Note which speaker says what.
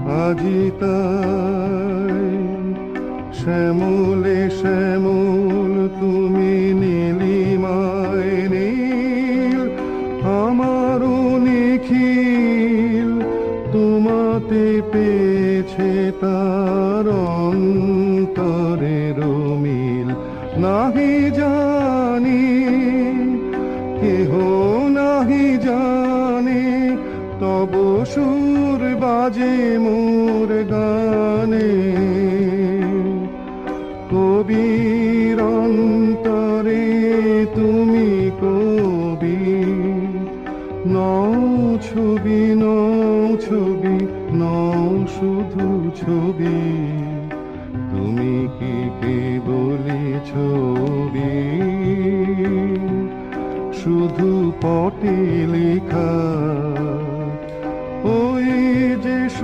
Speaker 1: আজি তাই শ্যামলে শ্যামল তুমি নীলিমায় নীল আমারও নিখিল তোমাতে পেয়েছে তার অন্তরের মিল নাহি জানি কেহ নাহি জানে তব সুর বাজে মোর গানে কবির অন্তরে তুমি কবি নও ছবি নও ছবি নও শুধু ছবি।